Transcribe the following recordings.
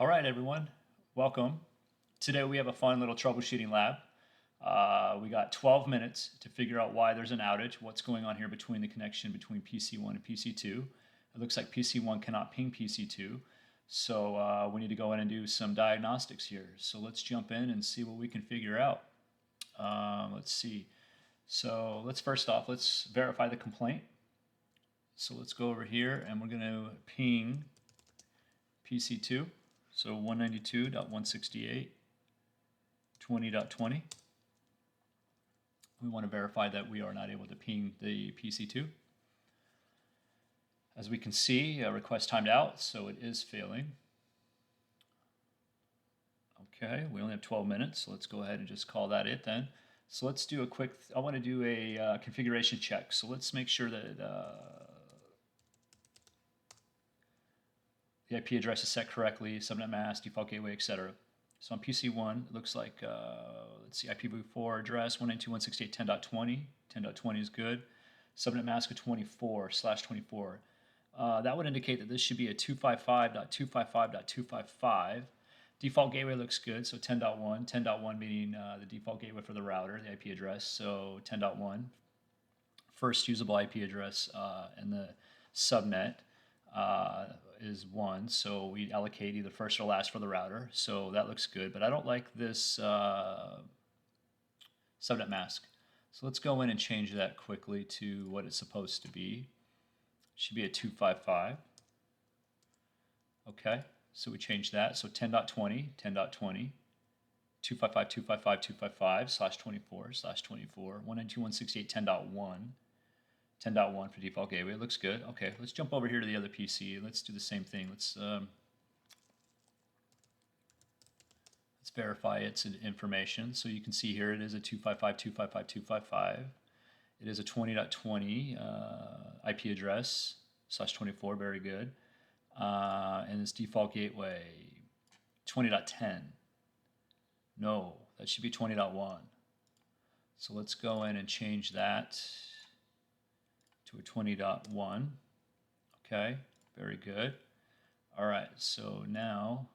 All right, everyone, welcome. Today we have a fun little troubleshooting lab. We got 12 minutes to figure out why there's an outage, what's going on here between the connection between PC1 and PC2. It looks like PC1 cannot ping PC2, so we need to go in and do some diagnostics here. So let's jump in and see what we can figure out. Let's see. So let's verify the complaint. So let's go over here and we're going to ping PC2. So 192.168.20.20. We want to verify that we are not able to ping the PC2. As we can see, a request timed out, so it is failing. Okay, we only have 12 minutes, so let's go ahead and just call that it then. So let's do a quick, I want to do a configuration check. So let's make sure that the IP address is set correctly, subnet mask, default gateway, etc. So on PC1, it looks like, let's see, IPv4 address 192.168.10.20. 10.20 is good. Subnet mask of 24/24. That would indicate that this should be a 255.255.255. Default gateway looks good, so 10.1. 10.1 meaning the default gateway for the router, the IP address, so 10.1. First usable IP address in the subnet is 1, so we allocate either first or last for the router, so that looks good, but I don't like this subnet mask. So let's go in and change that quickly to what it's supposed to be. It should be a 255. Okay, so we change that, so 10.20, 10.20, 255.255.255/24/24, 192.168.10.1. 10.1 for default gateway. It looks good. Okay, let's jump over here to the other PC. Let's do the same thing. Let's verify its information. So you can see here it is a 255.255.255. It is a 20.20 IP address /24. Very good. And its default gateway 20.10. No, that should be 20.1. So let's go in and change that to a 20.1. Okay, very good. All right, so now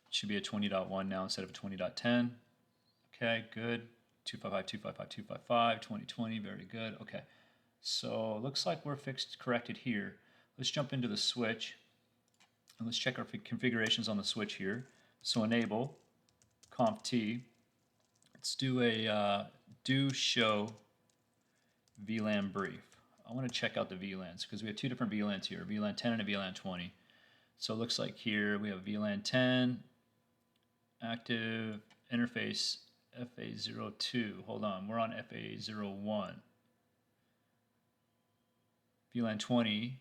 it should be a 20.1 now instead of a 20.10. Okay, good. 255.255.255, 20.20, very good. Okay, so it looks like we're corrected here. Let's jump into the switch and let's check our configurations on the switch here. So enable conf t. Let's do a do show VLAN brief. I want to check out the VLANs because we have two different VLANs here, VLAN 10 and a VLAN 20. So it looks like here we have VLAN 10 active interface FA02. Hold on, we're on FA01. VLAN 20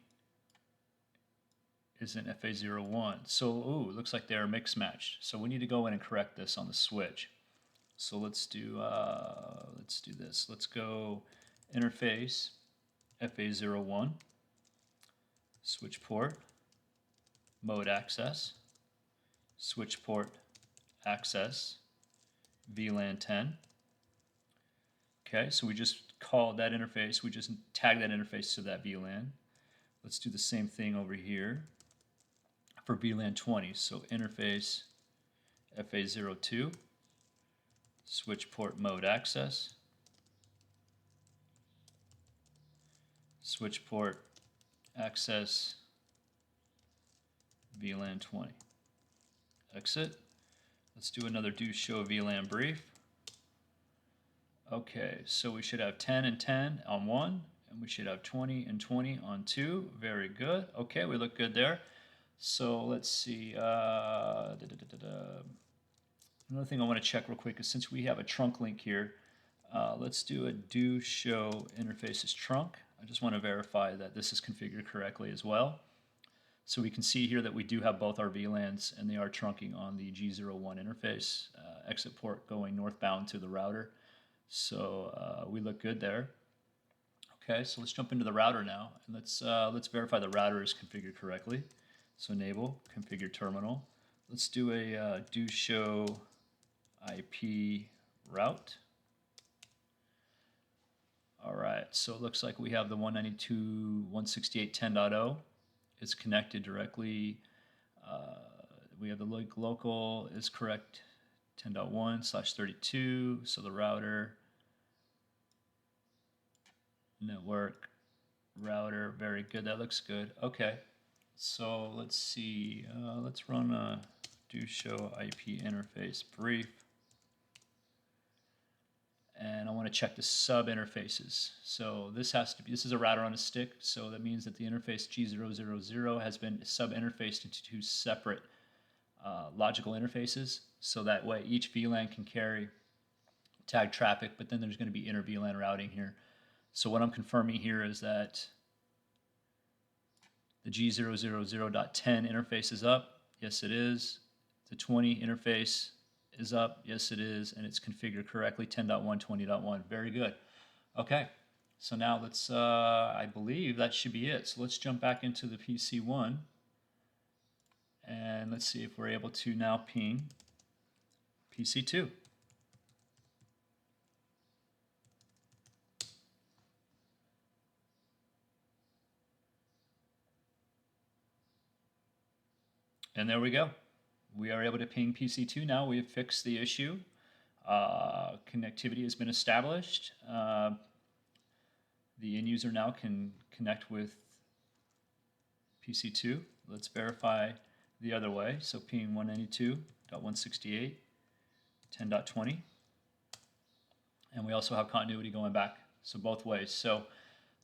is in FA01. So, ooh, it looks like they're mix matched. So we need to go in and correct this on the switch. So let's do this. Let's go interface FA01, switch port, mode access, switch port access, VLAN 10. Okay, so we just called that interface, we just tagged that interface to that VLAN. Let's do the same thing over here for VLAN 20. So interface FA02, switch port mode access, switch port access, VLAN 20. Exit. Let's do another do show VLAN brief. Okay, so we should have 10 and 10 on 1, and we should have 20 and 20 on 2. Very good. Okay, we look good there. So let's see. Another thing I want to check real quick is since we have a trunk link here, let's do a do show interfaces trunk. I just want to verify that this is configured correctly as well. So we can see here that we do have both our VLANs and they are trunking on the G01 interface, exit port going northbound to the router. So we look good there. Okay, so let's jump into the router now and let's verify the router is configured correctly. So enable configure terminal. Let's do a do show IP route. so it looks like we have the 192.168.10.0. It's connected directly. We have the local is correct 10.1/32. So the router, network, router, very good. That looks good. Okay, so let's see. Let's run a do show IP interface brief. And I want to check the sub interfaces. So this is a router on a stick, so that means that the interface G000 has been sub interfaced into two separate logical interfaces, so that way each VLAN can carry tag traffic, but then there's going to be inter-VLAN routing here. So what I'm confirming here is that the G000.10 interface is up. Yes, it is. The 20 interface is up. Yes, it is. And it's configured correctly, 10.1, 20.1. Very good. Okay. So now let's, I believe that should be it. So let's jump back into the PC1. And let's see if we're able to now ping PC2. And there we go. We are able to ping PC2 now. We have fixed the issue. Connectivity has been established. The end user now can connect with PC2. Let's verify the other way. So ping 192.168.10.20. And we also have continuity going back. So both ways. So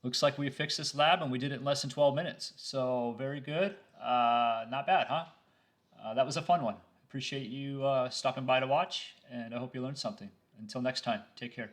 looks like we fixed this lab and we did it in less than 12 minutes. So very good. Not bad, huh? That was a fun one. Appreciate you stopping by to watch, and I hope you learned something. Until next time, take care.